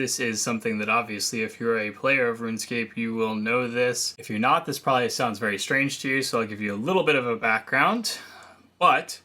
This is something that obviously if you're a player of RuneScape, you will know this. If you're not, this probably sounds very strange to you, so I'll give you a little bit of a background. But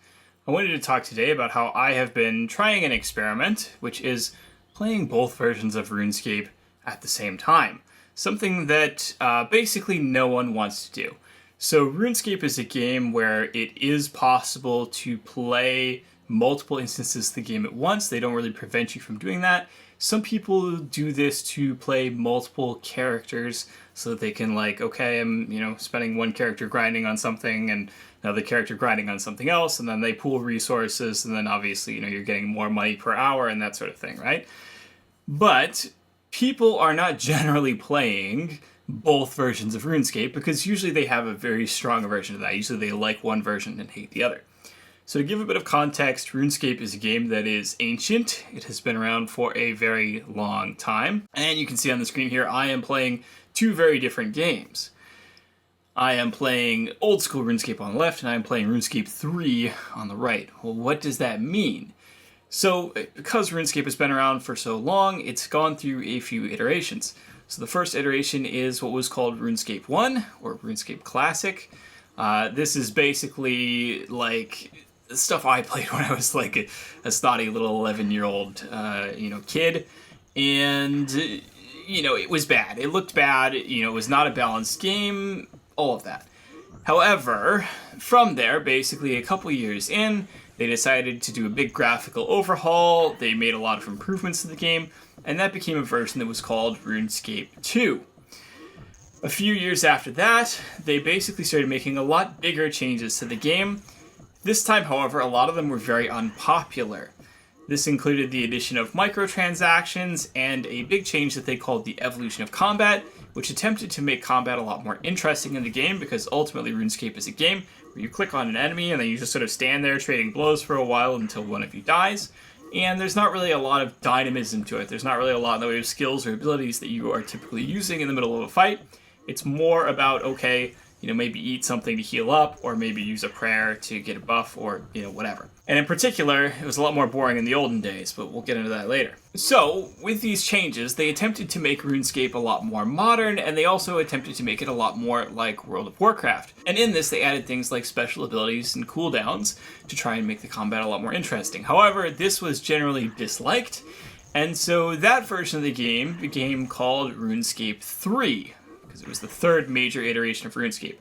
I wanted to talk today about how I have been trying an experiment, which is playing both versions of RuneScape at the same time. Something that basically no one wants to do. So RuneScape is a game where it is possible to play multiple instances of the game at once. They don't really prevent you from doing that. Some people do this to play multiple characters so that they can okay, I'm spending one character grinding on something and another character grinding on something else, and then they pool resources, and then obviously you're getting more money per hour and that sort of thing, right? But people are not generally playing both versions of RuneScape because usually they have a very strong version of that. Usually they like one version and hate the other. So to give a bit of context, RuneScape is a game that is ancient. It has been around for a very long time. And you can see on the screen here, I am playing two very different games. I am playing old school RuneScape on the left, and I am playing RuneScape 3 on the right. Well, what does that mean? So because RuneScape has been around for so long, it's gone through a few iterations. So the first iteration is what was called RuneScape 1, or RuneScape Classic. This is basically the stuff I played when I was a snotty little 11-year-old kid, and it was bad. It looked bad. It was not a balanced game. All of that. However, from there, basically a couple years in, they decided to do a big graphical overhaul. They made a lot of improvements to the game, and that became a version that was called RuneScape 2. A few years after that, they basically started making a lot bigger changes to the game. This time, however, a lot of them were very unpopular. This included the addition of microtransactions and a big change that they called the evolution of combat, which attempted to make combat a lot more interesting in the game, because ultimately RuneScape is a game where you click on an enemy and then you just sort of stand there trading blows for a while until one of you dies. And there's not really a lot of dynamism to it. There's not really a lot in the way of skills or abilities that you are typically using in the middle of a fight. It's more about, okay, maybe eat something to heal up, or maybe use a prayer to get a buff, or, whatever. And in particular, it was a lot more boring in the olden days, but we'll get into that later. So, with these changes, they attempted to make RuneScape a lot more modern, and they also attempted to make it a lot more like World of Warcraft. And in this, they added things like special abilities and cooldowns to try and make the combat a lot more interesting. However, this was generally disliked, and so that version of the game became called RuneScape 3. It was the third major iteration of RuneScape.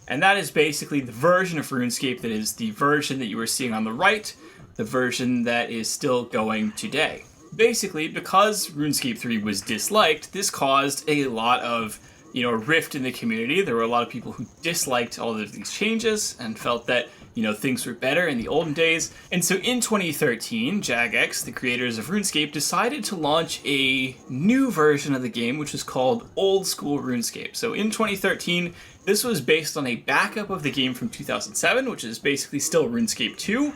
And that is basically the version of RuneScape that is the version that you are seeing on the right, the version that is still going today. Basically, because RuneScape 3 was disliked, this caused a lot of, rift in the community. There were a lot of people who disliked all of these changes and felt that, things were better in the olden days. And so in 2013, Jagex, the creators of RuneScape, decided to launch a new version of the game, which is called Old School RuneScape. So in 2013, this was based on a backup of the game from 2007, which is basically still RuneScape 2.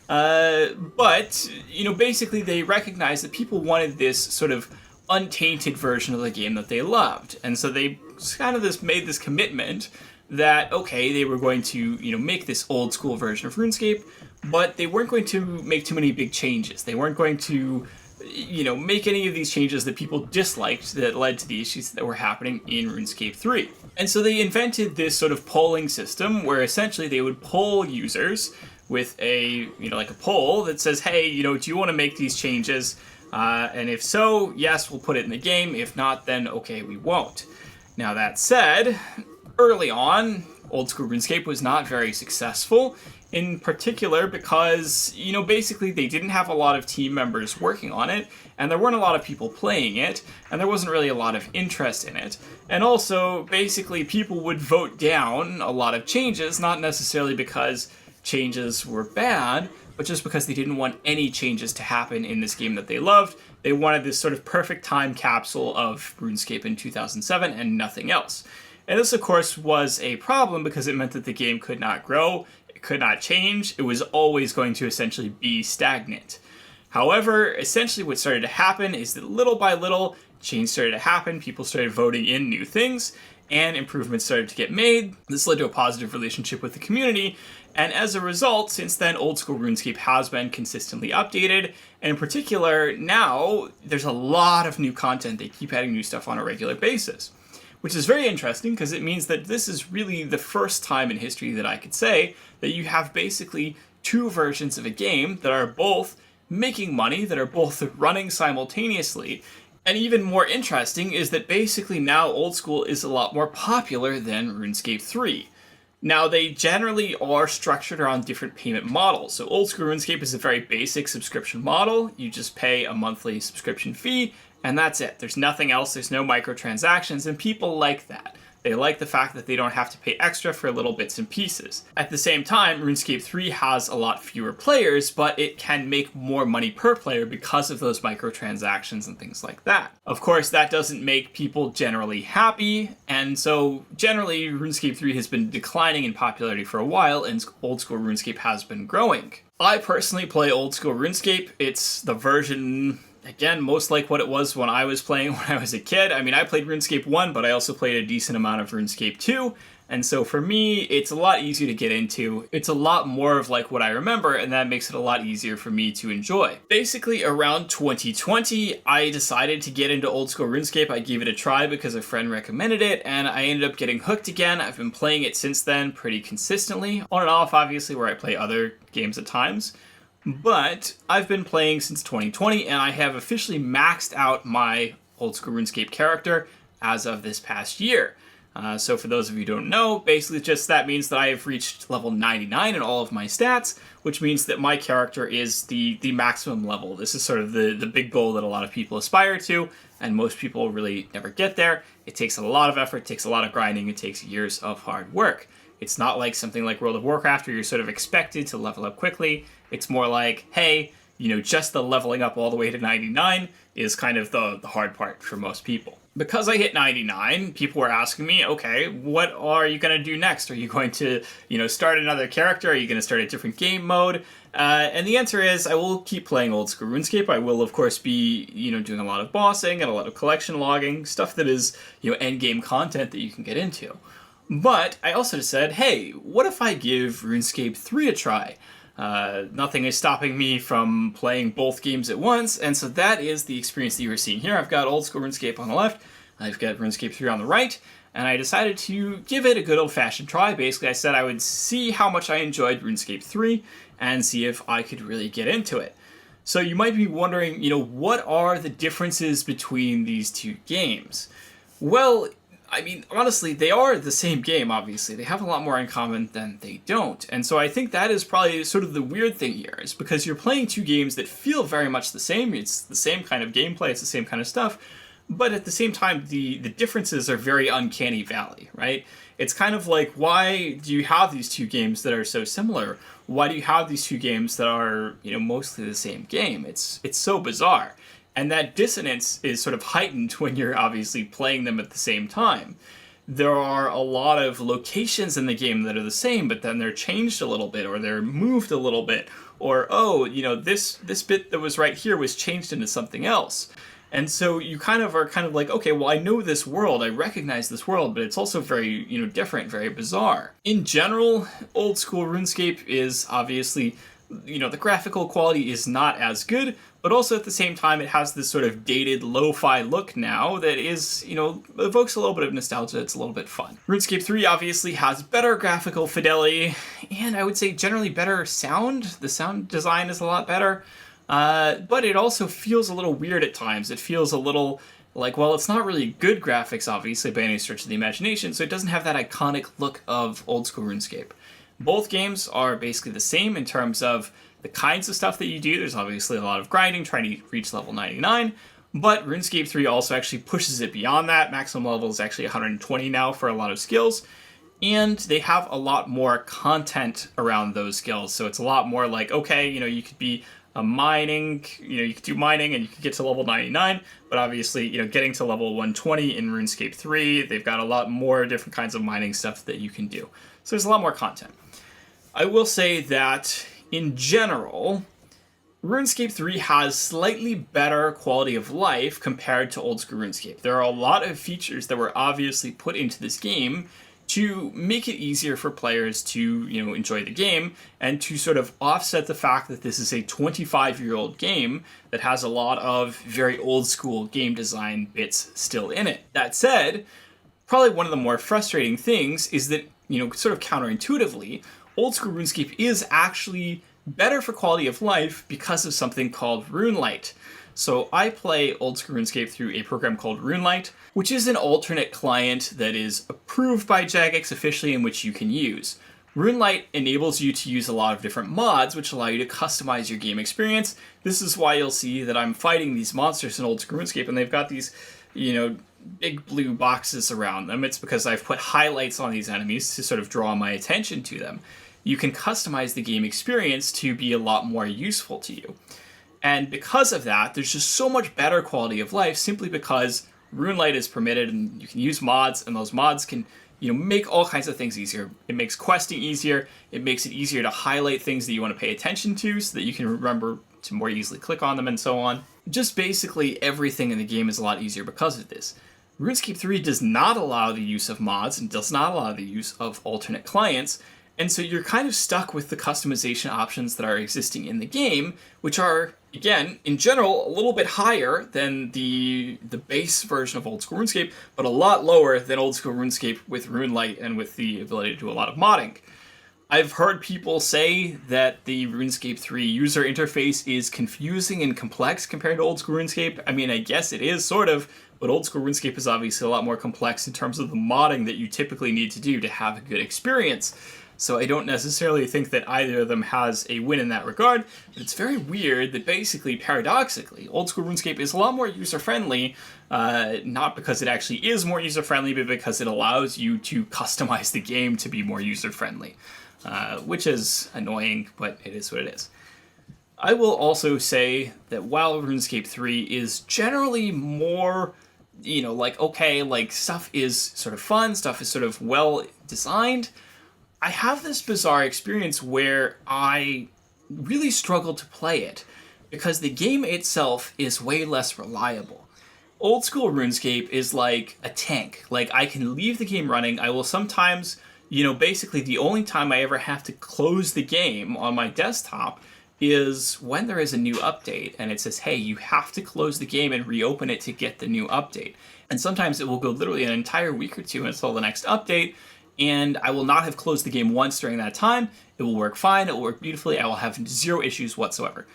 But basically they recognized that people wanted this sort of untainted version of the game that they loved. And so they kind of made this commitment that, okay, they were going to, make this old school version of RuneScape, but they weren't going to make too many big changes. They weren't going to, make any of these changes that people disliked that led to the issues that were happening in RuneScape 3. And so they invented this sort of polling system where essentially they would poll users with a, like a poll that says, hey, do you want to make these changes? And if so, yes, we'll put it in the game. If not, then okay, we won't. Now that said, early on, old school RuneScape was not very successful, in particular because, basically they didn't have a lot of team members working on it, and there weren't a lot of people playing it, and there wasn't really a lot of interest in it. And also, basically, people would vote down a lot of changes, not necessarily because changes were bad, but just because they didn't want any changes to happen in this game that they loved. They wanted this sort of perfect time capsule of RuneScape in 2007 and nothing else. And this, of course, was a problem because it meant that the game could not grow, it could not change, it was always going to essentially be stagnant. However, essentially what started to happen is that little by little, change started to happen, people started voting in new things, and improvements started to get made. This led to a positive relationship with the community, and as a result, since then, old school RuneScape has been consistently updated, and in particular, now there's a lot of new content. They keep adding new stuff on a regular basis, which is very interesting because it means that this is really the first time in history that I could say that you have basically two versions of a game that are both making money, that are both running simultaneously. And even more interesting is that basically now old school is a lot more popular than RuneScape 3. Now, they generally are structured around different payment models. So old school RuneScape is a very basic subscription model. You just pay a monthly subscription fee, and that's it. There's nothing else. There's no microtransactions, and people like that. They like the fact that they don't have to pay extra for little bits and pieces. At the same time, RuneScape 3 has a lot fewer players, but it can make more money per player because of those microtransactions and things like that. Of course, that doesn't make people generally happy, and so generally RuneScape 3 has been declining in popularity for a while, and old school RuneScape has been growing. I personally play old school RuneScape. It's the version, again, most like what it was when I was playing when I was a kid. I mean, I played RuneScape 1, but I also played a decent amount of RuneScape 2, and so for me, it's a lot easier to get into. It's a lot more of like what I remember, and that makes it a lot easier for me to enjoy. Basically, around 2020, I decided to get into old school RuneScape. I gave it a try because a friend recommended it, and I ended up getting hooked again. I've been playing it since then pretty consistently, on and off, obviously, where I play other games at times. But I've been playing since 2020, and I have officially maxed out my old school RuneScape character as of this past year. So for those of you who don't know, basically just that means that I have reached level 99 in all of my stats, which means that my character is the maximum level. This is sort of the big goal that a lot of people aspire to, and most people really never get there. It takes a lot of effort, it takes a lot of grinding, it takes years of hard work. It's not like something like World of Warcraft where you're sort of expected to level up quickly. It's more like, hey, just the leveling up all the way to 99 is kind of the hard part for most people. Because I hit 99, people were asking me, okay, what are you going to do next? Are you going to, start another character? Are you going to start a different game mode? And the answer is I will keep playing old school RuneScape. I will, of course, be, doing a lot of bossing and a lot of collection logging, stuff that is, end game content that you can get into. But I also said, hey, what if I give RuneScape 3 a try? Nothing is stopping me from playing both games at once, and so that is the experience that you are seeing here. I've got old school RuneScape on the left, I've got RuneScape 3 on the right, and I decided to give it a good old-fashioned try. Basically, I said I would see how much I enjoyed RuneScape 3 and see if I could really get into it. So you might be wondering, what are the differences between these two games? Well, I mean, honestly, they are the same game, obviously. They have a lot more in common than they don't. And so I think that is probably sort of the weird thing here, is because you're playing two games that feel very much the same. It's the same kind of gameplay, it's the same kind of stuff. But at the same time, the differences are very uncanny valley, right? It's kind of like, why do you have these two games that are so similar? Why do you have these two games that are, mostly the same game? It's so bizarre. And that dissonance is sort of heightened when you're obviously playing them at the same time. There are a lot of locations in the game that are the same, but then they're changed a little bit, or they're moved a little bit, or, this bit that was right here was changed into something else. And so you are like, okay, well, I know this world, I recognize this world, but it's also very, different, very bizarre. In general, old school RuneScape is obviously, the graphical quality is not as good, but also at the same time it has this sort of dated lo-fi look now that is, evokes a little bit of nostalgia. It's a little bit fun. RuneScape 3 obviously has better graphical fidelity, and I would say generally better sound. The sound design is a lot better, but it also feels a little weird at times. It feels a little like, well, it's not really good graphics, obviously, by any stretch of the imagination, so it doesn't have that iconic look of old school RuneScape. Both games are basically the same in terms of the kinds of stuff that you do. There's obviously a lot of grinding, trying to reach level 99, but RuneScape 3 also actually pushes it beyond that. Maximum level is actually 120 now for a lot of skills, and they have a lot more content around those skills. So it's a lot more like, okay, you could be mining, you could do mining and you could get to level 99, but obviously, getting to level 120 in RuneScape 3, they've got a lot more different kinds of mining stuff that you can do. So there's a lot more content. I will say that, in general, RuneScape 3 has slightly better quality of life compared to old school RuneScape. There are a lot of features that were obviously put into this game to make it easier for players to, enjoy the game and to sort of offset the fact that this is a 25-year-old game that has a lot of very old school game design bits still in it. That said, probably one of the more frustrating things is that, sort of counterintuitively, old school RuneScape is actually better for quality of life because of something called RuneLite. So I play old school RuneScape through a program called RuneLite, which is an alternate client that is approved by Jagex officially and which you can use. RuneLite enables you to use a lot of different mods which allow you to customize your game experience. This is why you'll see that I'm fighting these monsters in old school RuneScape and they've got these, big blue boxes around them. It's because I've put highlights on these enemies to sort of draw my attention to them. You can customize the game experience to be a lot more useful to you. And because of that, there's just so much better quality of life simply because RuneLite is permitted and you can use mods, and those mods can, make all kinds of things easier. It makes questing easier. It makes it easier to highlight things that you want to pay attention to so that you can remember to more easily click on them and so on. Just basically everything in the game is a lot easier because of this. RuneScape 3 does not allow the use of mods and does not allow the use of alternate clients, and so you're kind of stuck with the customization options that are existing in the game, which are, again, in general, a little bit higher than the base version of old school RuneScape, but a lot lower than old school RuneScape with RuneLite and with the ability to do a lot of modding. I've heard people say that the RuneScape 3 user interface is confusing and complex compared to old school RuneScape. I mean, I guess it is, sort of, but old school RuneScape is obviously a lot more complex in terms of the modding that you typically need to do to have a good experience. So I don't necessarily think that either of them has a win in that regard, but it's very weird that basically, paradoxically, old school RuneScape is a lot more user-friendly, not because it actually is more user-friendly, but because it allows you to customize the game to be more user-friendly, which is annoying, but it is what it is. I will also say that while RuneScape 3 is generally more, stuff is sort of fun, stuff is sort of well designed, I have this bizarre experience where I really struggle to play it because the game itself is way less reliable. Old school RuneScape is like a tank. Like, I can leave the game running. I will sometimes, basically the only time I ever have to close the game on my desktop is when there is a new update and it says, hey, you have to close the game and reopen it to get the new update. And sometimes it will go literally an entire week or two until the next update, and I will not have closed the game once during that time. It will work fine, it will work beautifully, I will have zero issues whatsoever.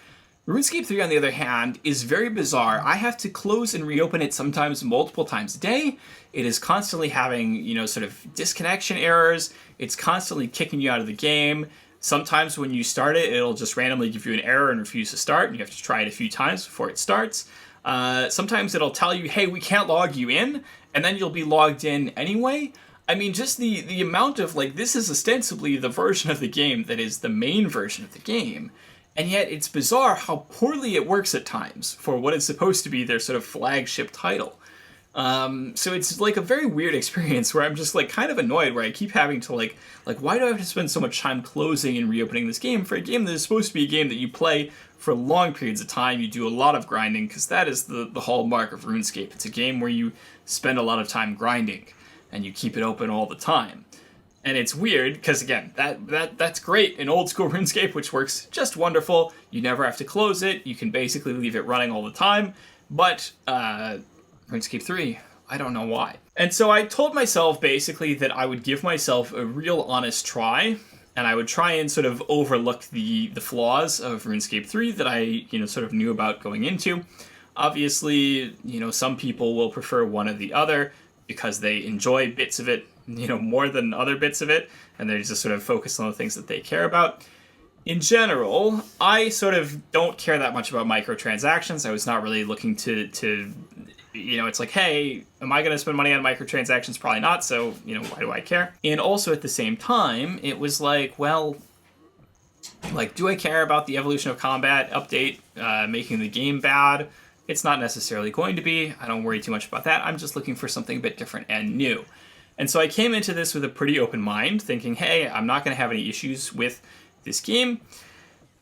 RuneScape 3, on the other hand, is very bizarre. I have to close and reopen it sometimes multiple times a day. It is constantly having, sort of disconnection errors. It's constantly kicking you out of the game. Sometimes when you start it, it'll just randomly give you an error and refuse to start, and you have to try it a few times before it starts. Sometimes it'll tell you, hey, we can't log you in, and then you'll be logged in anyway. I mean, just the amount of, this is ostensibly the version of the game that is the main version of the game, and yet it's bizarre how poorly it works at times for what is supposed to be their sort of flagship title. So it's like a very weird experience where I'm just kind of annoyed, where I keep having to why do I have to spend so much time closing and reopening this game for a game that is supposed to be a game that you play for long periods of time, you do a lot of grinding, because that is the hallmark of RuneScape. It's a game where you spend a lot of time grinding and you keep it open all the time. And it's weird, because again, that's great in old school RuneScape, which works just wonderful. You never have to close it, you can basically leave it running all the time, but RuneScape 3, I don't know why. And so I told myself basically that I would give myself a real honest try, and I would try and sort of overlook the flaws of RuneScape 3 that I, sort of knew about going into. Obviously, some people will prefer one or the other because they enjoy bits of it, more than other bits of it, and they're just sort of focused on the things that they care about. In general, I sort of don't care that much about microtransactions. I was not really looking to it's like, hey, am I going to spend money on microtransactions? Probably not, so, why do I care? And also at the same time, it was like, well, do I care about the evolution of combat update making the game bad? It's not necessarily going to be. I don't worry too much about that. I'm just looking for something a bit different and new. And so I came into this with a pretty open mind, thinking, hey, I'm not going to have any issues with this game.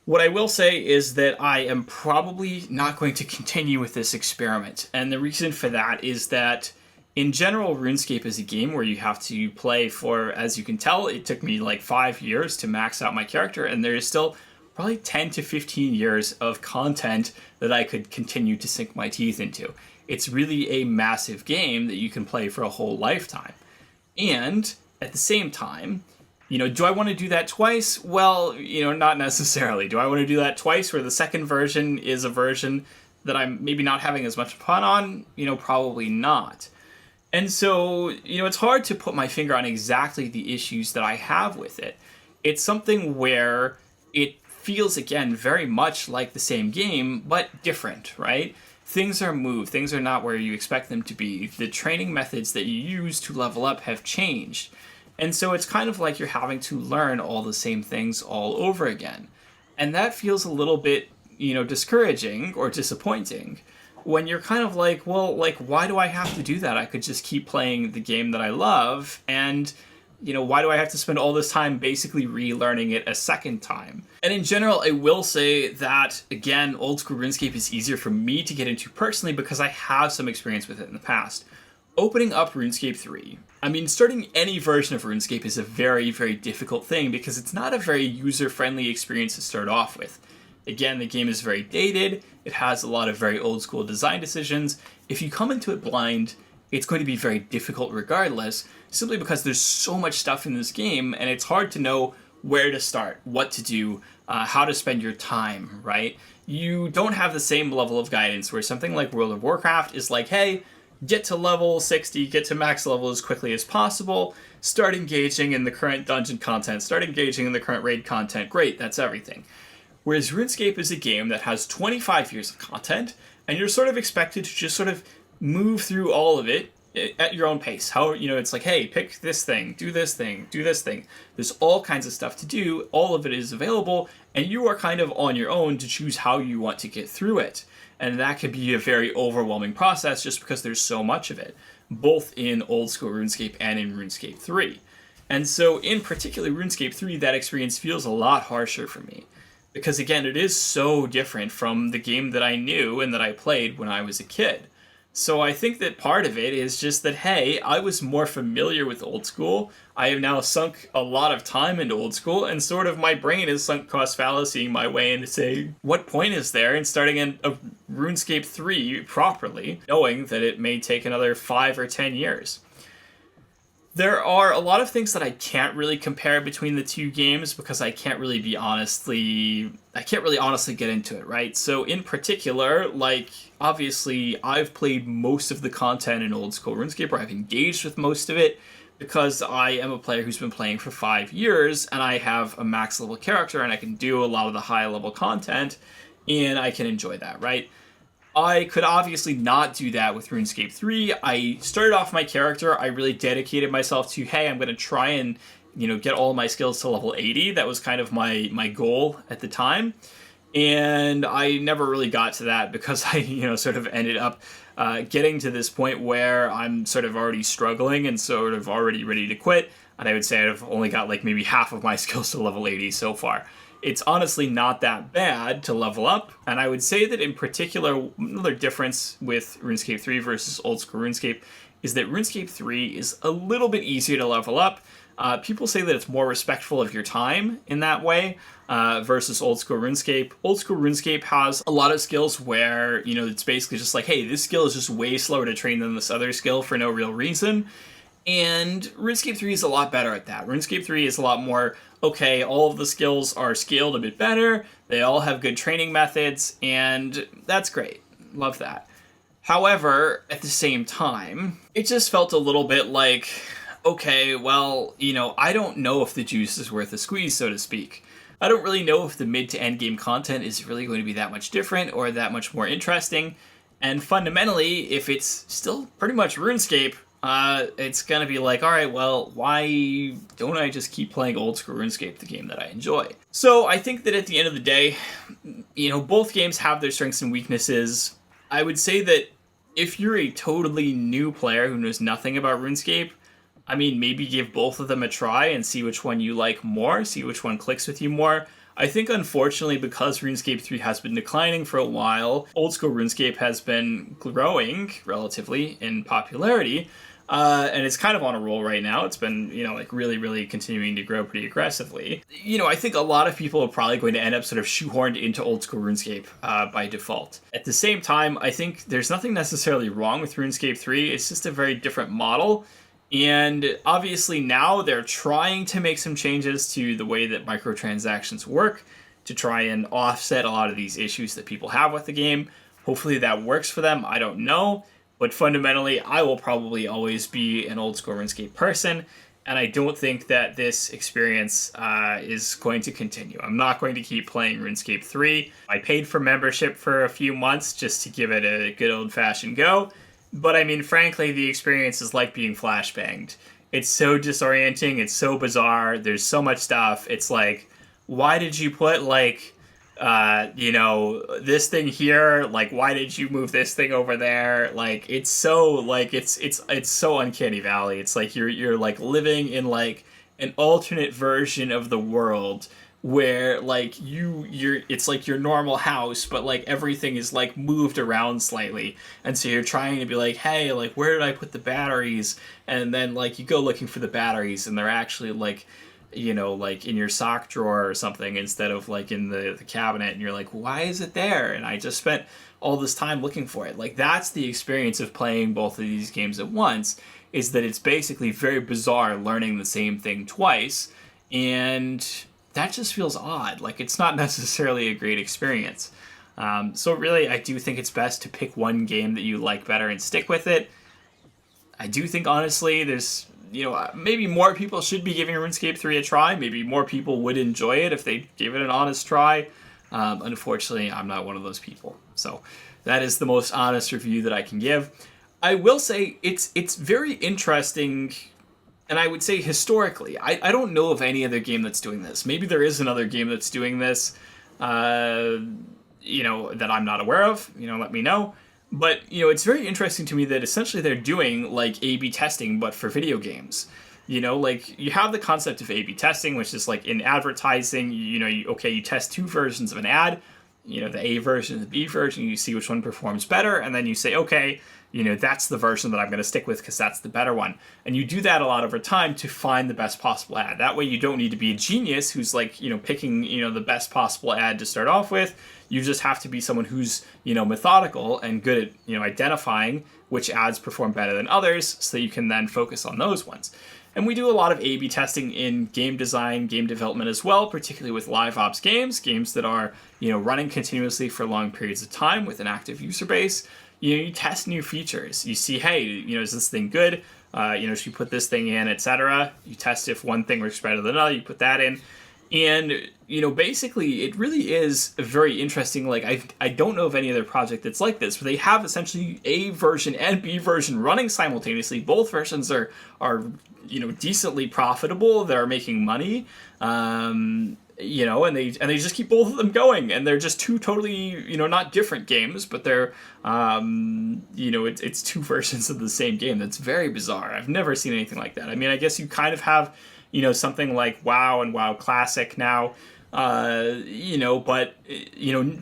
What I will say is that I am probably not going to continue with this experiment. And the reason for that is that in general, RuneScape is a game where you have to play for, as you can tell, it took me like 5 years to max out my character, and there is still probably 10 to 15 years of content that I could continue to sink my teeth into. It's really a massive game that you can play for a whole lifetime. And at the same time, do I want to do that twice? Well, not necessarily. Do I want to do that twice where the second version is a version that I'm maybe not having as much fun on? Probably not. And so, it's hard to put my finger on exactly the issues that I have with it. It's something where it feels, again, very much like the same game, but different, right? Things are moved. Things are not where you expect them to be. The training methods that you use to level up have changed. And so it's kind of like you're having to learn all the same things all over again. And that feels a little bit, discouraging or disappointing when you're kind of like, well, why do I have to do that? I could just keep playing the game that I love, and why do I have to spend all this time basically relearning it a second time? And in general, I will say that, again, old school RuneScape is easier for me to get into personally because I have some experience with it in the past. Opening up RuneScape 3, starting any version of RuneScape is a very, very difficult thing because it's not a very user-friendly experience to start off with. Again, the game is very dated, it has a lot of very old school design decisions. If you come into it blind, it's going to be very difficult regardless, simply because there's so much stuff in this game and it's hard to know where to start, what to do, how to spend your time, right? You don't have the same level of guidance where something like World of Warcraft is like, hey, get to level 60, get to max level as quickly as possible, start engaging in the current dungeon content, start engaging in the current raid content, great, that's everything. Whereas RuneScape is a game that has 25 years of content, and you're sort of expected to just sort of move through all of it at your own pace. How, it's like, hey, pick this thing, do this thing, do this thing. There's all kinds of stuff to do, all of it is available, and you are kind of on your own to choose how you want to get through it. And that could be a very overwhelming process just because there's so much of it, both in old school RuneScape and in RuneScape 3. And so in particular, RuneScape 3, that experience feels a lot harsher for me. Because again, it is so different from the game that I knew and that I played when I was a kid. So I think that part of it is just that, hey, I was more familiar with old school. I have now sunk a lot of time into old school, and sort of my brain is sunk cost fallacying my way into saying, what point is there in starting a RuneScape 3 properly, knowing that it may take another 5 or 10 years? There are a lot of things that I can't really compare between the two games because I can't really honestly get into it, right? So in particular, obviously I've played most of the content in old school RuneScape, or I've engaged with most of it because I am a player who's been playing for 5 years and I have a max level character and I can do a lot of the high level content and I can enjoy that, right? I could obviously not do that with RuneScape 3. I started off my character, I really dedicated myself to, hey, I'm going to try and, get all my skills to level 80. That was kind of my goal at the time. And I never really got to that because I, sort of ended up getting to this point where I'm sort of already struggling and sort of already ready to quit. And I would say I've only got maybe half of my skills to level 80 so far. It's honestly not that bad to level up, and I would say that in particular, another difference with RuneScape 3 versus old school RuneScape is that RuneScape 3 is a little bit easier to level up. People say that it's more respectful of your time in that way versus old school RuneScape. Old school RuneScape has a lot of skills where, it's basically just like, hey, this skill is just way slower to train than this other skill for no real reason. And RuneScape 3 is a lot better at that. RuneScape 3 is a lot more, okay, all of the skills are scaled a bit better, they all have good training methods, and that's great. Love that. However, at the same time, it just felt a little bit like, okay, well, I don't know if the juice is worth a squeeze, so to speak. I don't really know if the mid to end game content is really going to be that much different or that much more interesting. And fundamentally, if it's still pretty much RuneScape, it's gonna be like, all right, well, why don't I just keep playing old school RuneScape, the game that I enjoy? So I think that at the end of the day, both games have their strengths and weaknesses. I would say that if you're a totally new player who knows nothing about RuneScape, maybe give both of them a try and see which one you like more, see which one clicks with you more. I think unfortunately because RuneScape 3 has been declining for a while, old school RuneScape has been growing relatively in popularity. And it's kind of on a roll right now. It's been, like really continuing to grow pretty aggressively. I think a lot of people are probably going to end up sort of shoehorned into old school RuneScape by default. At the same time, I think there's nothing necessarily wrong with RuneScape 3. It's just a very different model. And obviously now they're trying to make some changes to the way that microtransactions work to try and offset a lot of these issues that people have with the game. Hopefully that works for them. I don't know. But fundamentally, I will probably always be an old school RuneScape person, and I don't think that this experience is going to continue. I'm not going to keep playing RuneScape 3. I paid for membership for a few months just to give it a good old-fashioned go, but I mean, frankly, the experience is like being flashbanged. It's so disorienting, it's so bizarre, there's so much stuff. It's like, why did you put, this thing here, like, why did you move this thing over there? Like, it's so, like, it's so uncanny valley. It's like you're like living in like an alternate version of the world where like it's like your normal house, but like everything is like moved around slightly, and so you're trying to be like, hey, like, where did I put the batteries? And then like you go looking for the batteries, and they're actually like, like in your sock drawer or something instead of like in the cabinet, and you're like, why is it there? And I just spent all this time looking for it. Like, that's the experience of playing both of these games at once, is that it's basically very bizarre learning the same thing twice, and that just feels odd. Like, it's not necessarily a great experience. So really, I do think it's best to pick one game that you like better and stick with it. I do think, honestly, there's maybe more people should be giving RuneScape 3 a try. Maybe more people would enjoy it if they gave it an honest try. Unfortunately, I'm not one of those people. So that is the most honest review that I can give. I will say it's very interesting, and I would say historically. I don't know of any other game that's doing this. Maybe there is another game that's doing this, that I'm not aware of. Let me know. But, it's very interesting to me that essentially they're doing, like, A-B testing, but for video games. Like, you have the concept of A-B testing, which is, like, in advertising, you test two versions of an ad, the A version and the B version, you see which one performs better, and then you say, okay, that's the version that I'm going to stick with because that's the better one. And you do that a lot over time to find the best possible ad. That way you don't need to be a genius who's, like, picking, the best possible ad to start off with. You just have to be someone who's, methodical and good at, identifying which ads perform better than others so that you can then focus on those ones. And we do a lot of A/B testing in game design, game development as well, particularly with live ops games that are, running continuously for long periods of time with an active user base. You test new features. You see, hey, is this thing good? Should you put this thing in, etc. You test if one thing works better than another, you put that in. And, basically, it really is very interesting. Like, I don't know of any other project that's like this, where they have essentially A version and B version running simultaneously. Both versions are decently profitable. They're making money, and they just keep both of them going. And they're just two totally, not different games, but they're, it's two versions of the same game. That's very bizarre. I've never seen anything like that. I mean, I guess you kind of have, something like WoW and WoW Classic now, but,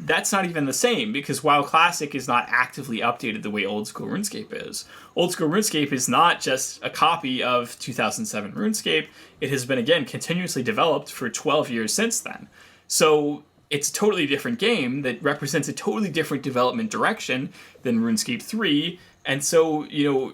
that's not even the same, because WoW Classic is not actively updated the way old school RuneScape is. Old school RuneScape is not just a copy of 2007 RuneScape. It has been, again, continuously developed for 12 years since then. So it's a totally different game that represents a totally different development direction than RuneScape 3. And so,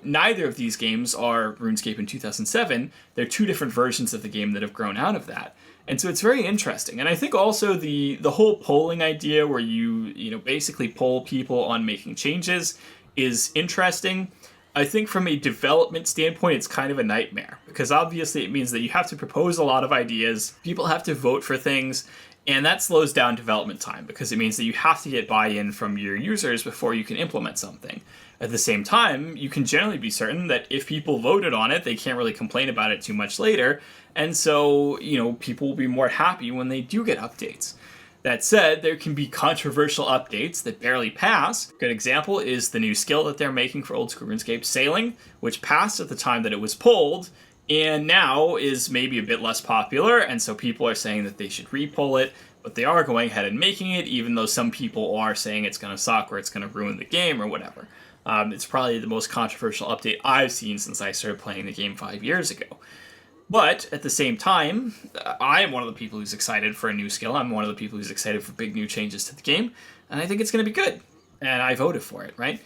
neither of these games are RuneScape in 2007. They're two different versions of the game that have grown out of that. And so it's very interesting. And I think also the whole polling idea where you basically poll people on making changes is interesting. I think from a development standpoint, it's kind of a nightmare, because obviously it means that you have to propose a lot of ideas, people have to vote for things, and that slows down development time, because it means that you have to get buy-in from your users before you can implement something. At the same time, you can generally be certain that if people voted on it, they can't really complain about it too much later, and so, people will be more happy when they do get updates. That said, there can be controversial updates that barely pass. A good example is the new skill that they're making for old school RuneScape, Sailing, which passed at the time that it was pulled, and now is maybe a bit less popular, and so people are saying that they should re-pull it. But they are going ahead and making it, even though some people are saying it's going to suck or it's going to ruin the game or whatever. It's probably the most controversial update I've seen since I started playing the game 5 years ago. But at the same time, I am one of the people who's excited for a new skill. I'm one of the people who's excited for big new changes to the game. And I think it's going to be good. And I voted for it, right?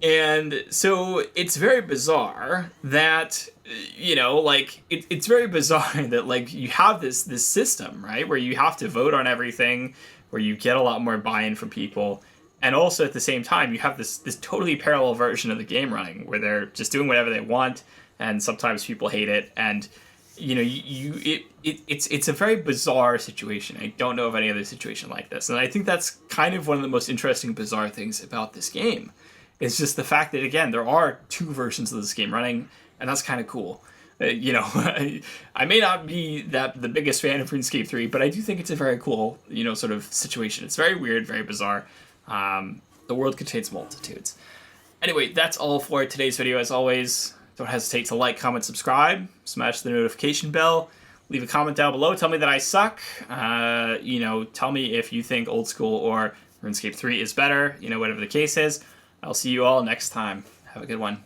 And so it's very bizarre that, it's very bizarre that, you have this system, right? Where you have to vote on everything, where you get a lot more buy-in from people. And also at the same time, you have this totally parallel version of the game running where they're just doing whatever they want. And sometimes people hate it. And, it's a very bizarre situation. I don't know of any other situation like this. And I think that's kind of one of the most interesting, bizarre things about this game. It's just the fact that, again, there are two versions of this game running, and that's kind of cool. I may not be the biggest fan of RuneScape 3, but I do think it's a very cool, sort of situation. It's very weird, very bizarre. The world contains multitudes. Anyway, that's all for today's video. As always, don't hesitate to like, comment, subscribe, smash the notification bell, leave a comment down below. Tell me that I suck. Tell me if you think old school or RuneScape 3 is better, whatever the case is. I'll see you all next time. Have a good one.